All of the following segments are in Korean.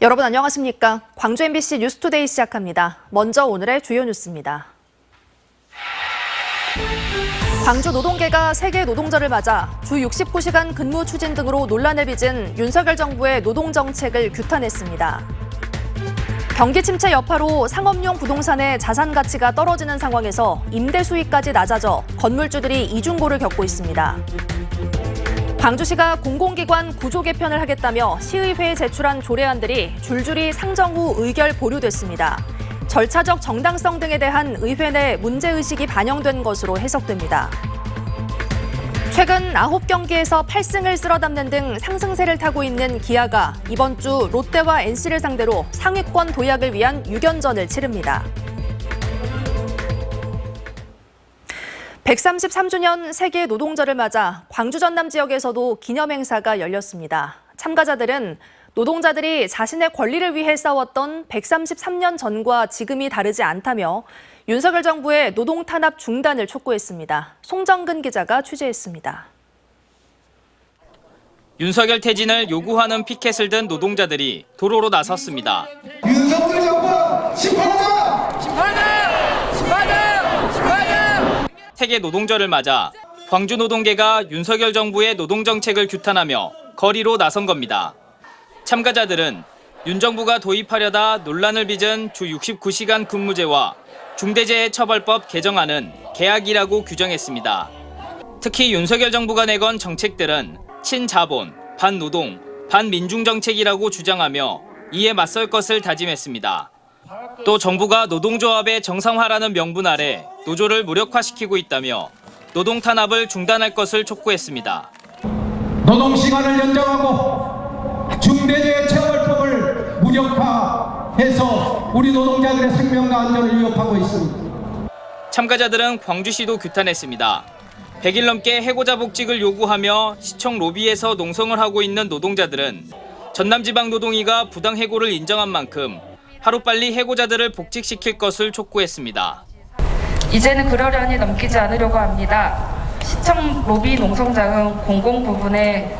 여러분 안녕하십니까? 광주 MBC 뉴스투데이 시작합니다. 먼저 오늘의 주요 뉴스입니다. 광주 노동계가 세계 노동절을 맞아 주 69시간 근무 추진 등으로 논란을 빚은 윤석열 정부의 노동정책을 규탄했습니다. 경기 침체 여파로 상업용 부동산의 자산 가치가 떨어지는 상황에서 임대 수익까지 낮아져 건물주들이 이중고를 겪고 있습니다. 광주시가 공공기관 구조 개편을 하겠다며 시의회에 제출한 조례안들이 줄줄이 상정 후 의결 보류됐습니다. 절차적 정당성 등에 대한 의회 내 문제의식이 반영된 것으로 해석됩니다. 최근 9경기에서 8승을 쓸어담는 등 상승세를 타고 있는 기아가 이번 주 롯데와 NC를 상대로 상위권 도약을 위한 6연전을 치릅니다. 133주년 세계 노동절을 맞아 광주 전남 지역에서도 기념행사가 열렸습니다. 참가자들은 노동자들이 자신의 권리를 위해 싸웠던 133년 전과 지금이 다르지 않다며 윤석열 정부의 노동 탄압 중단을 촉구했습니다. 송정근 기자가 취재했습니다. 윤석열 퇴진을 요구하는 피켓을 든 노동자들이 도로로 나섰습니다. 윤석열 정부 심판하자! 심판하자! 심판하자! 심판하자! 세계 노동절을 맞아 광주 노동계가 윤석열 정부의 노동정책을 규탄하며 거리로 나선 겁니다. 참가자들은 윤 정부가 도입하려다 논란을 빚은 주 69시간 근무제와 중대재해처벌법 개정안은 계약이라고 규정했습니다. 특히 윤석열 정부가 내건 정책들은 친자본, 반노동, 반민중 정책이라고 주장하며 이에 맞설 것을 다짐했습니다. 또 정부가 노동조합의 정상화라는 명분 아래 노조를 무력화시키고 있다며 노동 탄압을 중단할 것을 촉구했습니다. 노동시간을 연장하고 중대재해처벌법을 무력화해서 우리 노동자들의 생명과 안전을 위협하고 있습니다. 참가자들은 광주시도 규탄했습니다. 100일 넘게 해고자 복직을 요구하며 시청 로비에서 농성을 하고 있는 노동자들은 전남지방노동위가 부당 해고를 인정한 만큼 하루빨리 해고자들을 복직시킬 것을 촉구했습니다. 이제는 그러려니 넘기지 않으려고 합니다. 시청 로비 농성장은 공공 부분의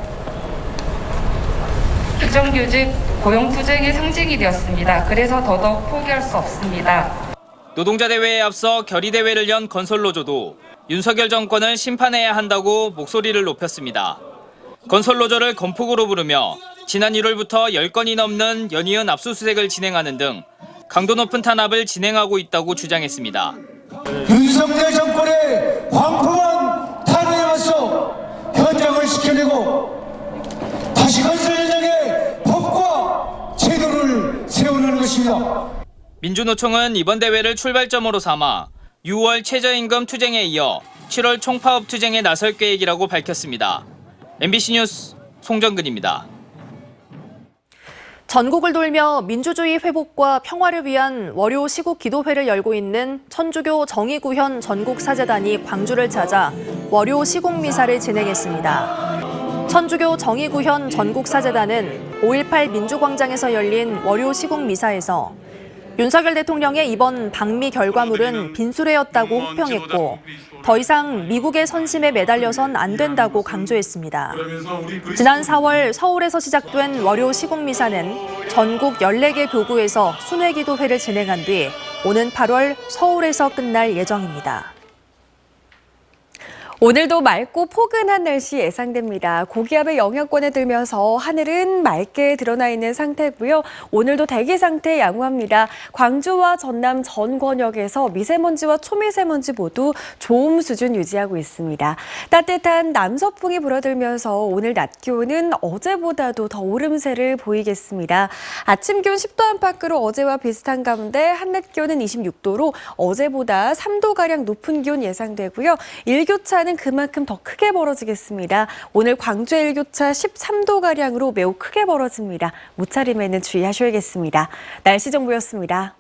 비정규직 고용투쟁의 상징이 되었습니다. 그래서 더더욱 포기할 수 없습니다. 노동자 대회에 앞서 결의대회를 연 건설노조도 윤석열 정권을 심판해야 한다고 목소리를 높였습니다. 건설노조를 건폭으로 부르며 지난 1월부터 10건이 넘는 연이은 압수수색을 진행하는 등 강도 높은 탄압을 진행하고 있다고 주장했습니다. 윤석열 정권의 광범한 탄압에 맞서 현장을 지켜내고 다시 건설 현장에 법과 제도를 세우는 것입니다. 민주노총은 이번 대회를 출발점으로 삼아 6월 최저임금 투쟁에 이어 7월 총파업 투쟁에 나설 계획이라고 밝혔습니다. MBC 뉴스 송정근입니다. 전국을 돌며 민주주의 회복과 평화를 위한 월요 시국 기도회를 열고 있는 천주교 정의구현 전국사제단이 광주를 찾아 월요 시국 미사를 진행했습니다. 천주교 정의구현 전국사제단은 5.18 민주광장에서 열린 월요 시국 미사에서 윤석열 대통령의 이번 방미 결과물은 빈수레였다고 호평했고 더 이상 미국의 선심에 매달려선 안 된다고 강조했습니다. 지난 4월 서울에서 시작된 월요 시국미사는 전국 14개 교구에서 순회기도회를 진행한 뒤 오는 8월 서울에서 끝날 예정입니다. 오늘도 맑고 포근한 날씨 예상됩니다. 고기압의 영향권에 들면서 하늘은 맑게 드러나 있는 상태고요. 오늘도 대기 상태 양호합니다. 광주와 전남 전 권역에서 미세먼지와 초미세먼지 모두 좋음 수준 유지하고 있습니다. 따뜻한 남서풍이 불어들면서 오늘 낮 기온은 어제보다도 더 오름세를 보이겠습니다. 아침 기온 10도 안팎으로 어제와 비슷한 가운데 한낮 기온은 26도로 어제보다 3도가량 높은 기온 예상되고요. 일교차는 그만큼 더 크게 벌어지겠습니다. 오늘 광주 일교차 13도가량으로 매우 크게 벌어집니다. 무차림에는 주의하셔야겠습니다. 날씨 정보였습니다.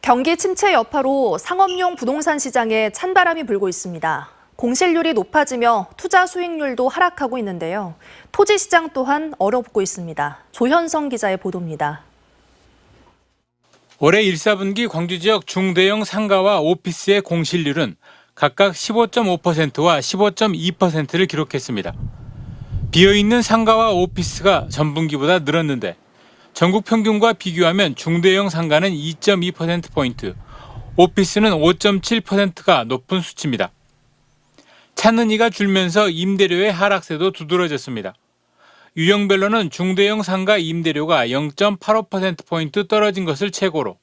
경기 침체 여파로 상업용 부동산 시장에 찬바람이 불고 있습니다. 공실률이 높아지며 투자 수익률도 하락하고 있는데요. 토지 시장 또한 얼어붙고 있습니다. 조현성 기자의 보도입니다. 올해 1, 4분기 광주 지역 중대형 상가와 오피스의 공실률은 각각 15.5%와 15.2%를 기록했습니다. 비어있는 상가와 오피스가 전분기보다 늘었는데 전국 평균과 비교하면 중대형 상가는 2.2%포인트, 오피스는 5.7%가 높은 수치입니다. 찾는 이가 줄면서 임대료의 하락세도 두드러졌습니다. 유형별로는 중대형 상가 임대료가 0.85%포인트 떨어진 것을 최고로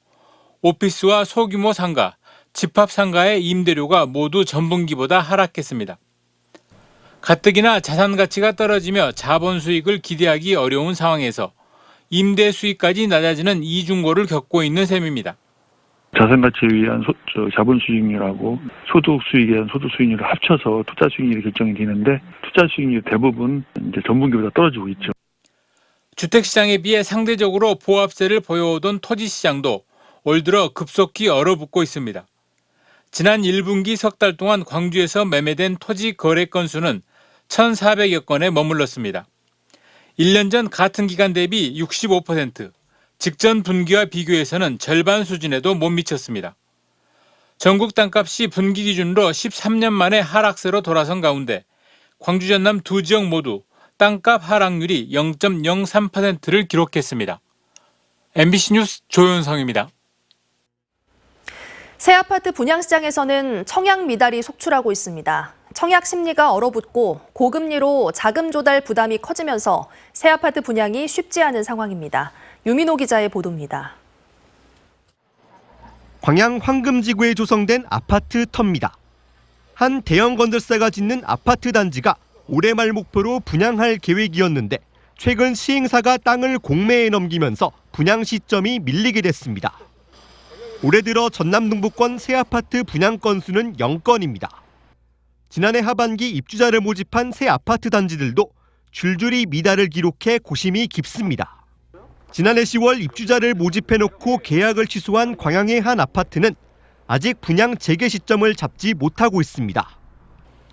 오피스와 소규모 상가, 집합 상가의 임대료가 모두 전분기보다 하락했습니다. 가뜩이나 자산 가치가 떨어지며 자본 수익을 기대하기 어려운 상황에서 임대 수익까지 낮아지는 이중고를 겪고 있는 셈입니다. 자산 가치에 의한 자본 수익률하고 소득 수익에 의한 소득 수익률을 합쳐서 투자 수익률이 결정이 되는데 투자 수익률이 대부분 이제 전분기보다 떨어지고 있죠. 주택 시장에 비해 상대적으로 보합세를 보여오던 토지 시장도 올 들어 급속히 얼어붙고 있습니다. 지난 1분기 석 달 동안 광주에서 매매된 토지 거래 건수는 1,400여 건에 머물렀습니다. 1년 전 같은 기간 대비 65%, 직전 분기와 비교해서는 절반 수준에도 못 미쳤습니다. 전국 땅값이 분기 기준으로 13년 만에 하락세로 돌아선 가운데 광주 전남 두 지역 모두 땅값 하락률이 0.03%를 기록했습니다. MBC 뉴스 조현성입니다. 새 아파트 분양시장에서는 청약 미달이 속출하고 있습니다. 청약 심리가 얼어붙고 고금리로 자금 조달 부담이 커지면서 새 아파트 분양이 쉽지 않은 상황입니다. 유민호 기자의 보도입니다. 광양 황금지구에 조성된 아파트 터입니다. 한 대형 건설사가 짓는 아파트 단지가 올해 말 목표로 분양할 계획이었는데 최근 시행사가 땅을 공매에 넘기면서 분양 시점이 밀리게 됐습니다. 올해 들어 전남 동부권 새 아파트 분양 건수는 0건입니다. 지난해 하반기 입주자를 모집한 새 아파트 단지들도 줄줄이 미달을 기록해 고심이 깊습니다. 지난해 10월 입주자를 모집해놓고 계약을 취소한 광양의 한 아파트는 아직 분양 재개 시점을 잡지 못하고 있습니다.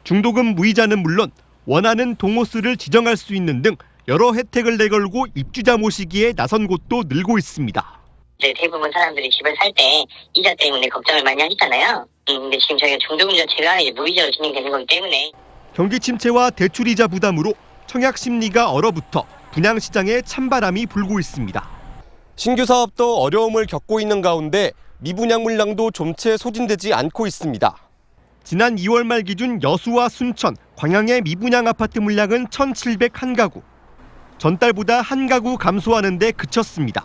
중도금 무이자는 물론 원하는 동호수를 지정할 수 있는 등 여러 혜택을 내걸고 입주자 모시기에 나선 곳도 늘고 있습니다. 대부분 사람들이 집을 살 때 이자 때문에 걱정을 많이 하시잖아요. 근데 지금 저희가 중도금 자체가 이제 무이자로 진행되는 거기 때문에 경기 침체와 대출이자 부담으로 청약 심리가 얼어붙어 분양 시장에 찬바람이 불고 있습니다. 신규 사업도 어려움을 겪고 있는 가운데 미분양 물량도 좀채 소진되지 않고 있습니다. 지난 2월 말 기준 여수와 순천, 광양의 미분양 아파트 물량은 1,701가구. 전달보다 한 가구 감소하는 데 그쳤습니다.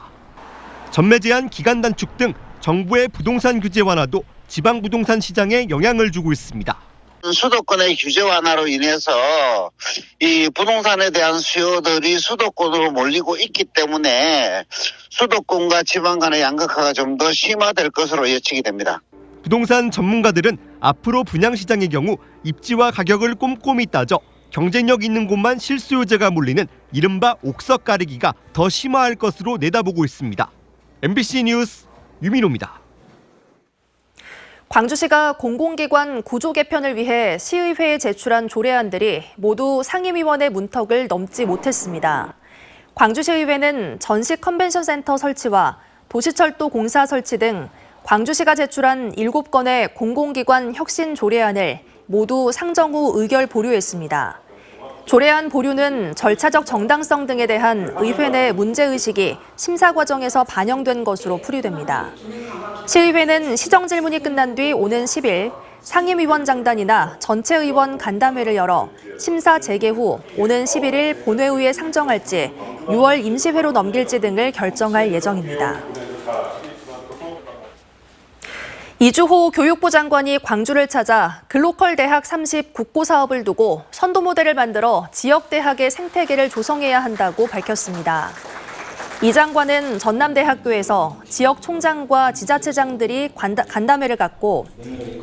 전매 제한 기간 단축 등 정부의 부동산 규제 완화도 지방 부동산 시장에 영향을 주고 있습니다. 수도권의 규제 완화로 인해서 이 부동산에 대한 수요들이 수도권으로 몰리고 있기 때문에 수도권과 지방 간의 양극화가 좀 더 심화될 것으로 예측이 됩니다. 부동산 전문가들은 앞으로 분양시장의 경우 입지와 가격을 꼼꼼히 따져 경쟁력 있는 곳만 실수요자가 몰리는 이른바 옥석 가리기가 더 심화할 것으로 내다보고 있습니다. MBC 뉴스 유민호입니다. 광주시가 공공기관 구조 개편을 위해 시의회에 제출한 조례안들이 모두 상임위원회 문턱을 넘지 못했습니다. 광주시의회는 전시 컨벤션 센터 설치와 도시철도 공사 설치 등 광주시가 제출한 7건의 공공기관 혁신 조례안을 모두 상정 후 의결 보류했습니다. 조례안 보류는 절차적 정당성 등에 대한 의회 내 문제의식이 심사 과정에서 반영된 것으로 풀이됩니다. 시의회는 시정 질문이 끝난 뒤 오는 10일 상임위원장단이나 전체 의원 간담회를 열어 심사 재개 후 오는 11일 본회의에 상정할지 6월 임시회로 넘길지 등을 결정할 예정입니다. 이주호 교육부 장관이 광주를 찾아 글로컬 대학 30 국고 사업을 두고 선도 모델을 만들어 지역 대학의 생태계를 조성해야 한다고 밝혔습니다. 이 장관은 전남대학교에서 지역 총장과 지자체장들이 간담회를 갖고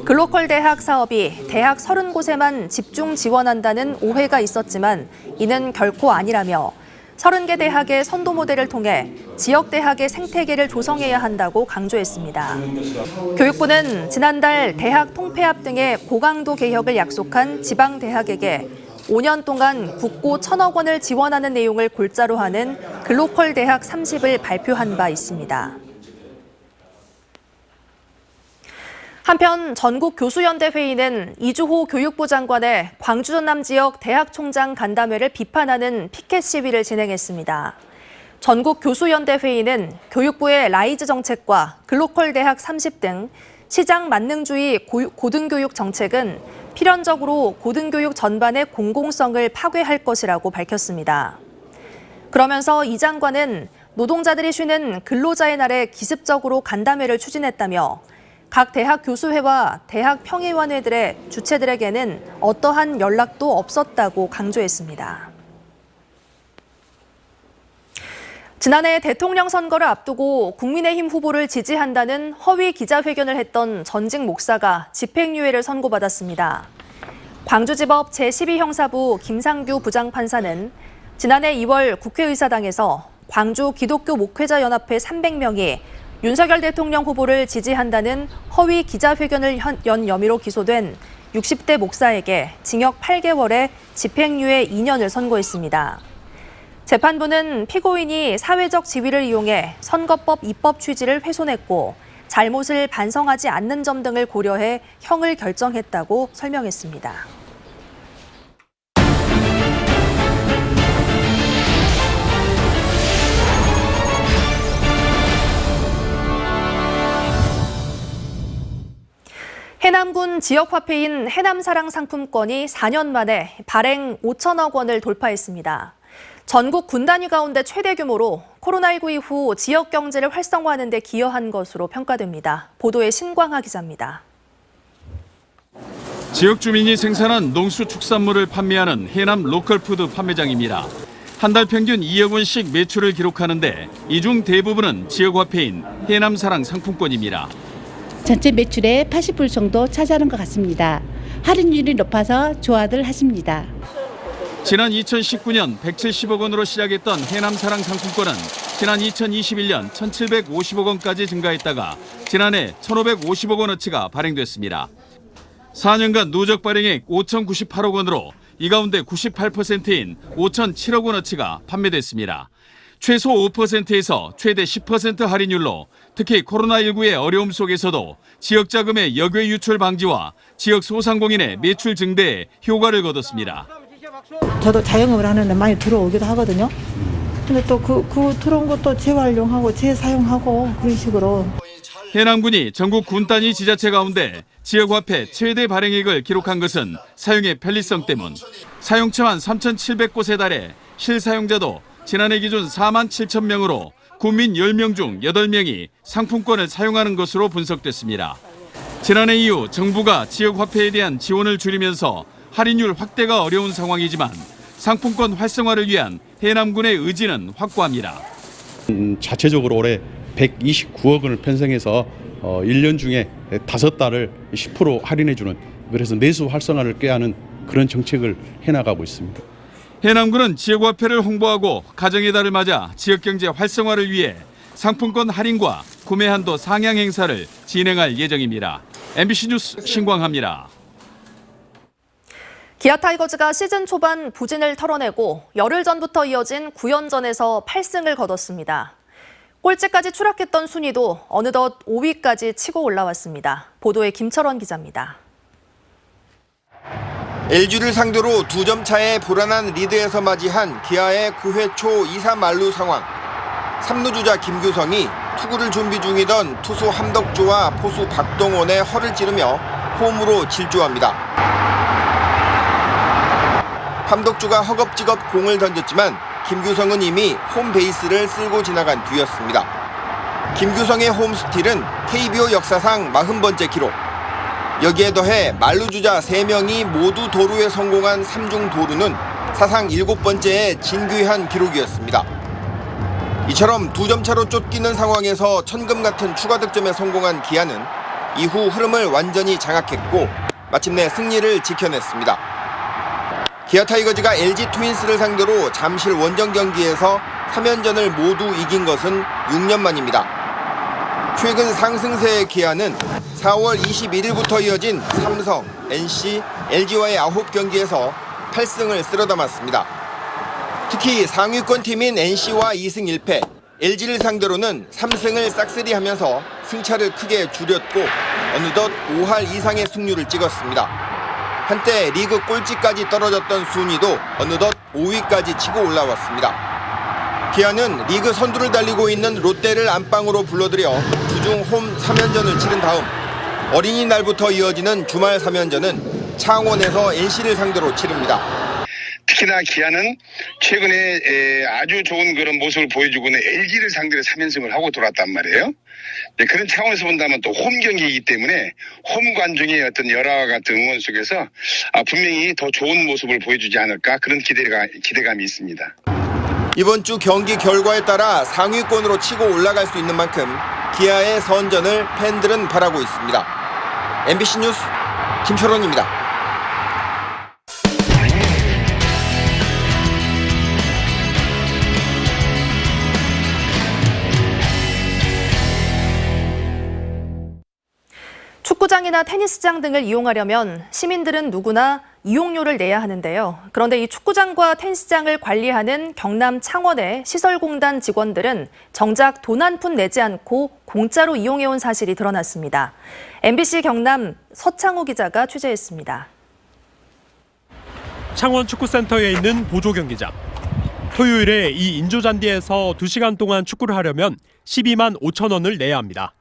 글로컬 대학 사업이 대학 30곳에만 집중 지원한다는 오해가 있었지만 이는 결코 아니라며 30개 대학의 선도 모델을 통해 지역 대학의 생태계를 조성해야 한다고 강조했습니다. 교육부는 지난달 대학 통폐합 등의 고강도 개혁을 약속한 지방 대학에게 5년 동안 국고 1,000억 원을 지원하는 내용을 골자로 하는 글로컬 대학 30을 발표한 바 있습니다. 한편 전국 교수연대 회의는 이주호 교육부 장관의 광주 전남 지역 대학 총장 간담회를 비판하는 피켓 시위를 진행했습니다. 전국 교수연대 회의는 교육부의 라이즈 정책과 글로컬 대학 30 등 시장 만능주의 고등교육 정책은 필연적으로 고등교육 전반의 공공성을 파괴할 것이라고 밝혔습니다. 그러면서 이 장관은 노동자들이 쉬는 근로자의 날에 기습적으로 간담회를 추진했다며 각 대학 교수회와 대학 평의원회들의 주체들에게는 어떠한 연락도 없었다고 강조했습니다. 지난해 대통령 선거를 앞두고 국민의힘 후보를 지지한다는 허위 기자회견을 했던 전직 목사가 집행유예를 선고받았습니다. 광주지법 제12형사부 김상규 부장판사는 지난해 2월 국회의사당에서 광주 기독교 목회자 연합회 300명이 윤석열 대통령 후보를 지지한다는 허위 기자회견을 연 혐의로 기소된 60대 목사에게 징역 8개월에 집행유예 2년을 선고했습니다. 재판부는 피고인이 사회적 지위를 이용해 선거법 입법 취지를 훼손했고 잘못을 반성하지 않는 점 등을 고려해 형을 결정했다고 설명했습니다. 해남군 지역화폐인 해남사랑 상품권이 4년 만에 발행 5천억 원을 돌파했습니다. 전국 군 단위 가운데 최대 규모로 코로나19 이후 지역 경제를 활성화하는 데 기여한 것으로 평가됩니다. 보도에 신광하 기자입니다. 지역 주민이 생산한 농수축산물을 판매하는 해남 로컬푸드 판매장입니다. 한 달 평균 2억 원씩 매출을 기록하는데 이 중 대부분은 지역화폐인 해남사랑 상품권입니다. 전체 매출의 80% 정도 차지하는 것 같습니다. 할인율이 높아서 좋아들 하십니다. 지난 2019년 170억 원으로 시작했던 해남사랑 상품권은 지난 2021년 1,750억 원까지 증가했다가 지난해 1,550억 원어치가 발행됐습니다. 4년간 누적 발행액 5,098억 원으로 이 가운데 98%인 5,007억 원어치가 판매됐습니다. 최소 5%에서 최대 10% 할인율로 특히 코로나19의 어려움 속에서도 지역 자금의 역외 유출 방지와 지역 소상공인의 매출 증대에 효과를 거뒀습니다. 저도 자영업을 하는데 많이 들어오기도 하거든요. 근데 또 그 들어온 것도 재활용하고 재사용하고 그런 식으로. 해남군이 전국 군 단위 지자체 가운데 지역화폐 최대 발행액을 기록한 것은 사용의 편리성 때문. 사용처만 3,700곳에 달해 실사용자도 지난해 기준 4만 7천 명으로 국민 10명 중 8명이 상품권을 사용하는 것으로 분석됐습니다. 지난해 이후 정부가 지역화폐에 대한 지원을 줄이면서 할인율 확대가 어려운 상황이지만 상품권 활성화를 위한 해남군의 의지는 확고합니다. 자체적으로 올해 129억 원을 편성해서 1년 중에 5달을 10% 할인해주는, 그래서 내수 활성화를 꾀하는 그런 정책을 해나가고 있습니다. 해남군은 지역화폐를 홍보하고 가정의 달을 맞아 지역경제 활성화를 위해 상품권 할인과 구매 한도 상향 행사를 진행할 예정입니다. MBC 뉴스 신광하입니다. 기아 타이거즈가 시즌 초반 부진을 털어내고 열흘 전부터 이어진 9연전에서 8승을 거뒀습니다. 꼴찌까지 추락했던 순위도 어느덧 5위까지 치고 올라왔습니다. 보도에 김철원 기자입니다. LG를 상대로 2점 차의 불안한 리드에서 맞이한 기아의 9회 초 2사 만루 상황. 3루 주자 김규성이 투구를 준비 중이던 투수 함덕주와 포수 박동원의 허를 찌르며 홈으로 질주합니다. 함덕주가 허겁지겁 공을 던졌지만 김규성은 이미 홈베이스를 쓸고 지나간 뒤였습니다. 김규성의 홈스틸은 KBO 역사상 40번째 기록. 여기에 더해 만루주자 3명이 모두 도루에 성공한 3중 도루는 사상 7번째의 진귀한 기록이었습니다. 이처럼 2점 차로 쫓기는 상황에서 천금 같은 추가 득점에 성공한 기아는 이후 흐름을 완전히 장악했고 마침내 승리를 지켜냈습니다. 기아 타이거즈가 LG 트윈스를 상대로 잠실 원정 경기에서 3연전을 모두 이긴 것은 6년 만입니다. 최근 상승세의 기아는 4월 21일부터 이어진 삼성, NC, LG와의 9경기에서 8승을 쓸어담았습니다. 특히 상위권 팀인 NC와 2승 1패, LG를 상대로는 3승을 싹쓸이하면서 승차를 크게 줄였고 어느덧 5할 이상의 승률을 찍었습니다. 한때 리그 꼴찌까지 떨어졌던 순위도 어느덧 5위까지 치고 올라왔습니다. 기아는 리그 선두를 달리고 있는 롯데를 안방으로 불러들여 주중 홈 3연전을 치른 다음 어린이날부터 이어지는 주말 3연전은 창원에서 NC를 상대로 치릅니다. 특히나 기아는 최근에 아주 좋은 그런 모습을 보여주고는 LG를 상대로 3연승을 하고 돌았단 말이에요. 그런 차원에서 본다면 또 홈 경기이기 때문에 홈 관중의 어떤 열화와 같은 응원 속에서 분명히 더 좋은 모습을 보여주지 않을까 그런 기대감이 있습니다. 이번 주 경기 결과에 따라 상위권으로 치고 올라갈 수 있는 만큼 기아의 선전을 팬들은 바라고 있습니다. MBC 뉴스 김철원입니다. 축구장이나 테니스장 등을 이용하려면 시민들은 누구나 이용료를 내야 하는데요. 그런데 이 축구장과 테니스장을 관리하는 경남 창원의 시설공단 직원들은 정작 돈 한 푼 내지 않고 공짜로 이용해온 사실이 드러났습니다. MBC 경남 서창우 기자가 취재했습니다. 창원 축구센터에 있는 보조 경기장. 토요일에 이 인조잔디에서 2시간 동안 축구를 하려면 12만 5천 원을 내야 합니다.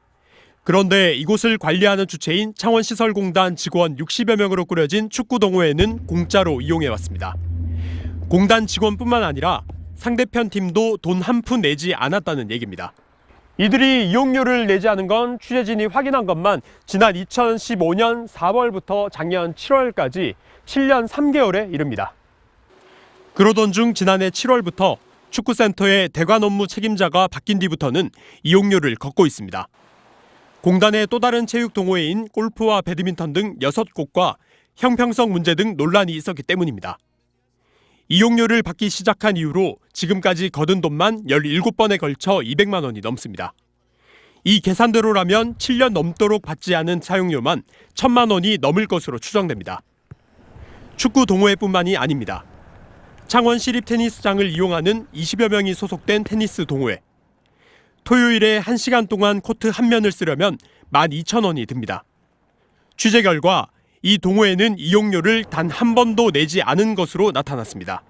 그런데 이곳을 관리하는 주체인 창원시설공단 직원 60여 명으로 꾸려진 축구동호회는 공짜로 이용해왔습니다. 공단 직원뿐만 아니라 상대편 팀도 돈 한 푼 내지 않았다는 얘기입니다. 이들이 이용료를 내지 않은 건 취재진이 확인한 것만 지난 2015년 4월부터 작년 7월까지 7년 3개월에 이릅니다. 그러던 중 지난해 7월부터 축구센터의 대관 업무 책임자가 바뀐 뒤부터는 이용료를 걷고 있습니다. 공단의 또 다른 체육 동호회인 골프와 배드민턴 등 6곳과 형평성 문제 등 논란이 있었기 때문입니다. 이용료를 받기 시작한 이후로 지금까지 거둔 돈만 17번에 걸쳐 200만 원이 넘습니다. 이 계산대로라면 7년 넘도록 받지 않은 사용료만 1,000만 원이 넘을 것으로 추정됩니다. 축구 동호회뿐만이 아닙니다. 창원 시립 테니스장을 이용하는 20여 명이 소속된 테니스 동호회. 토요일에 1시간 동안 코트 한 면을 쓰려면 12,000원이 듭니다. 취재 결과 이 동호회는 이용료를 단 한 번도 내지 않은 것으로 나타났습니다.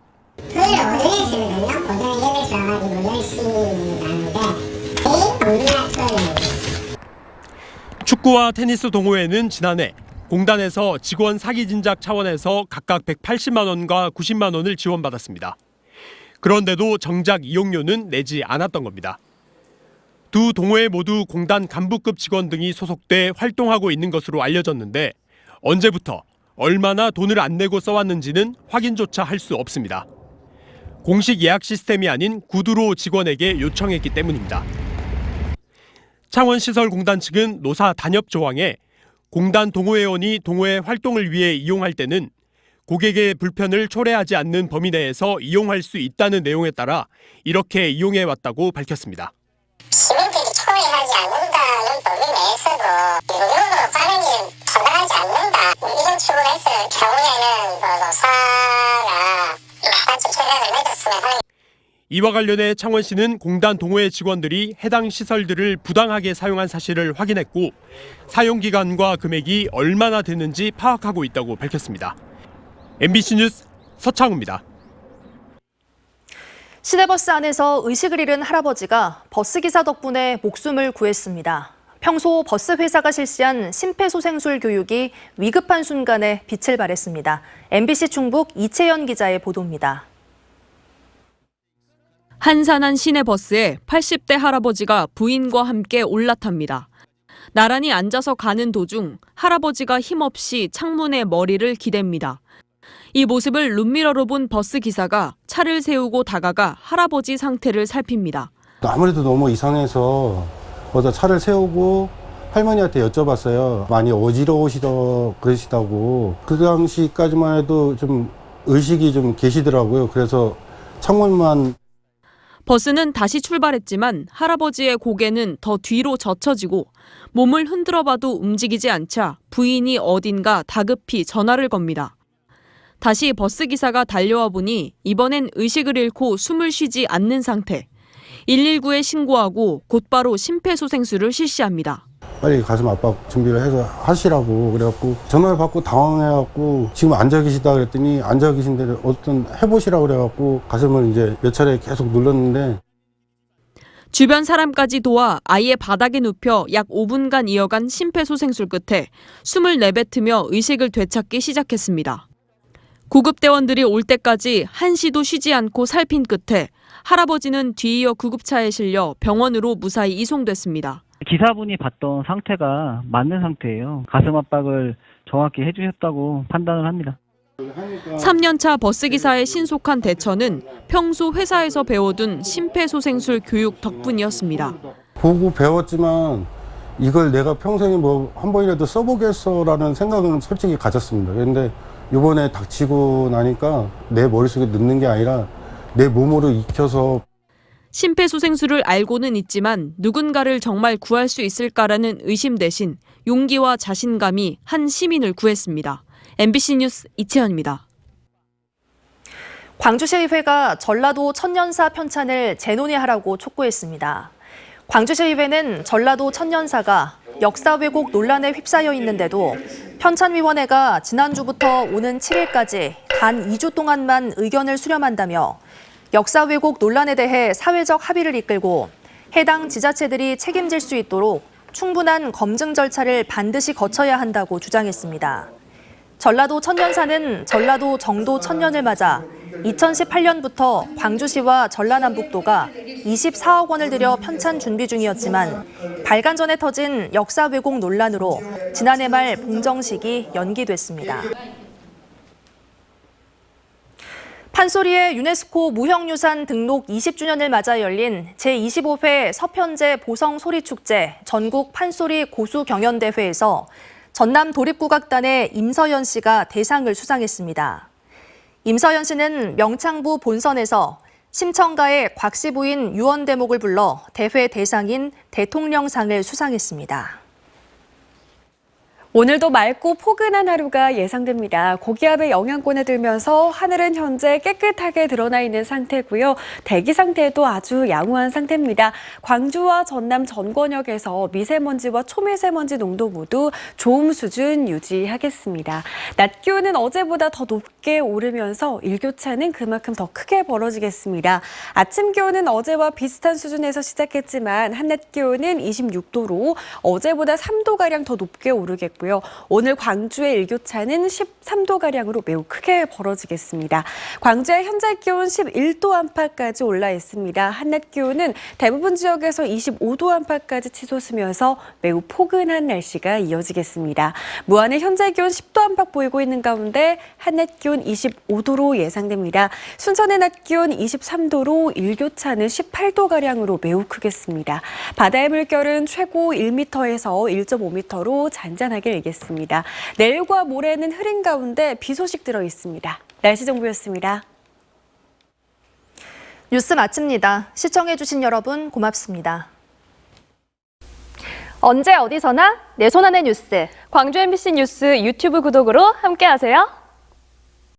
토요일 오전에 쓰거든요. 오전에 8시 와가지고 10시 나는데 축구와 테니스 동호회는 지난해 공단에서 직원 사기 진작 차원에서 각각 180만 원과 90만 원을 지원받았습니다. 그런데도 정작 이용료는 내지 않았던 겁니다. 두 동호회 모두 공단 간부급 직원 등이 소속돼 활동하고 있는 것으로 알려졌는데 언제부터 얼마나 돈을 안 내고 써왔는지는 확인조차 할 수 없습니다. 공식 예약 시스템이 아닌 구두로 직원에게 요청했기 때문입니다. 창원시설공단 측은 노사 단협 조항에 공단 동호회원이 동호회 활동을 위해 이용할 때는 고객의 불편을 초래하지 않는 범위 내에서 이용할 수 있다는 내용에 따라 이렇게 이용해왔다고 밝혔습니다. 시민들이 초래하지 않는다는 법을 내서도 무료로 빠른 일 처단하지 않는다 이런 식으로 해서 경우에는 노사가 같이 계약을 맺었으면 하는. 이와 관련해 창원시는 공단 동호회 직원들이 해당 시설들을 부당하게 사용한 사실을 확인했고 사용기간과 금액이 얼마나 됐는지 파악하고 있다고 밝혔습니다. MBC 뉴스 서창우입니다. 시내버스 안에서 의식을 잃은 할아버지가 버스기사 덕분에 목숨을 구했습니다. 평소 버스 회사가 실시한 심폐소생술 교육이 위급한 순간에 빛을 발했습니다. MBC 충북 이채연 기자의 보도입니다. 한산한 시내버스에 80대 할아버지가 부인과 함께 올라탑니다. 나란히 앉아서 가는 도중 할아버지가 힘없이 창문에 머리를 기댑니다. 이 모습을 룸미러로 본 버스 기사가 차를 세우고 다가가 할아버지 상태를 살핍니다. 아무래도 너무 이상해서 먼저 차를 세우고 할머니한테 여쭤봤어요. 많이 그러시다고. 그 당시까지만 해도 좀 의식이 좀 계시더라고요. 그래서 창문만. 버스는 다시 출발했지만 할아버지의 고개는 더 뒤로 젖혀지고 몸을 흔들어봐도 움직이지 않자 부인이 어딘가 다급히 전화를 겁니다. 다시 버스 기사가 달려와 보니 이번엔 의식을 잃고 숨을 쉬지 않는 상태. 119에 신고하고 곧바로 심폐소생술을 실시합니다. 빨리 가슴 압박 준비를 해서 하시라고 그래갖고 전화를 받고 당황해갖고 지금 앉아 계시다 그랬더니 앉아 계신 데를 어떤 해보시라고 그래갖고 가슴을 이제 몇 차례 계속 눌렀는데 주변 사람까지 도와 아예 바닥에 눕혀 약 5분간 이어간 심폐소생술 끝에 숨을 내뱉으며 의식을 되찾기 시작했습니다. 구급대원들이 올 때까지 한시도 쉬지 않고 살핀 끝에 할아버지는 뒤이어 구급차에 실려 병원으로 무사히 이송됐습니다. 기사분이 봤던 상태가 맞는 상태예요. 가슴 압박을 정확히 해주셨다고 판단을 합니다. 3년차 버스기사의 신속한 대처는 평소 회사에서 배워둔 심폐소생술 교육 덕분이었습니다. 보고 배웠지만 이걸 내가 평생에 뭐 한 번이라도 써보겠어라는 생각은 솔직히 가졌습니다. 그런데 이번에 닥치고 나니까 내 머릿속에 넣는 게 아니라 내 몸으로 익혀서 심폐소생술을 알고는 있지만 누군가를 정말 구할 수 있을까라는 의심 대신 용기와 자신감이 한 시민을 구했습니다. MBC 뉴스 이채연입니다. 광주시의회가 전라도 천년사 편찬을 재논의하라고 촉구했습니다. 광주시의회는 전라도 천년사가 역사 왜곡 논란에 휩싸여 있는데도 편찬위원회가 지난주부터 오는 7일까지 단 2주 동안만 의견을 수렴한다며 역사 왜곡 논란에 대해 사회적 합의를 이끌고 해당 지자체들이 책임질 수 있도록 충분한 검증 절차를 반드시 거쳐야 한다고 주장했습니다. 전라도 천년사는 전라도 정도 천년을 맞아 2018년부터 광주시와 전라남북도가 24억 원을 들여 편찬 준비 중이었지만 발간 전에 터진 역사 왜곡 논란으로 지난해 말 봉정식이 연기됐습니다. 판소리의 유네스코 무형유산 등록 20주년을 맞아 열린 제25회 서편제 보성소리축제 전국 판소리 고수경연대회에서 전남 도립국악단의 임서연 씨가 대상을 수상했습니다. 임서연 씨는 명창부 본선에서 심청가의 곽씨 부인 유언 대목을 불러 대회 대상인 대통령상을 수상했습니다. 오늘도 맑고 포근한 하루가 예상됩니다. 고기압의 영향권에 들면서 하늘은 현재 깨끗하게 드러나 있는 상태고요. 대기 상태도 아주 양호한 상태입니다. 광주와 전남 전권역에서 미세먼지와 초미세먼지 농도 모두 좋음 수준 유지하겠습니다. 낮 기온은 어제보다 더 높게 오르면서 일교차는 그만큼 더 크게 벌어지겠습니다. 아침 기온은 어제와 비슷한 수준에서 시작했지만 한낮 기온은 26도로 어제보다 3도가량 더 높게 오르겠고요. 오늘 광주의 일교차는 13도가량으로 매우 크게 벌어지겠습니다. 광주의 현재 기온 11도 안팎까지 올라 있습니다. 한낮 기온은 대부분 지역에서 25도 안팎까지 치솟으면서 매우 포근한 날씨가 이어지겠습니다. 무안의 현재 기온 10도 안팎 보이고 있는 가운데 한낮 기온 25도로 예상됩니다. 순천의 낮 기온 23도로 일교차는 18도가량으로 매우 크겠습니다. 바다의 물결은 최고 1m에서 1.5m로 잔잔하게 일겠습니다. 내일과 모레는 흐린 가운데 비 소식 들어 있습니다. 날씨 정보였습니다. 뉴스 마칩니다. 시청해주신 여러분 고맙습니다. 언제 어디서나 내 손 안의 뉴스. 광주 MBC 뉴스 유튜브 구독으로 함께하세요.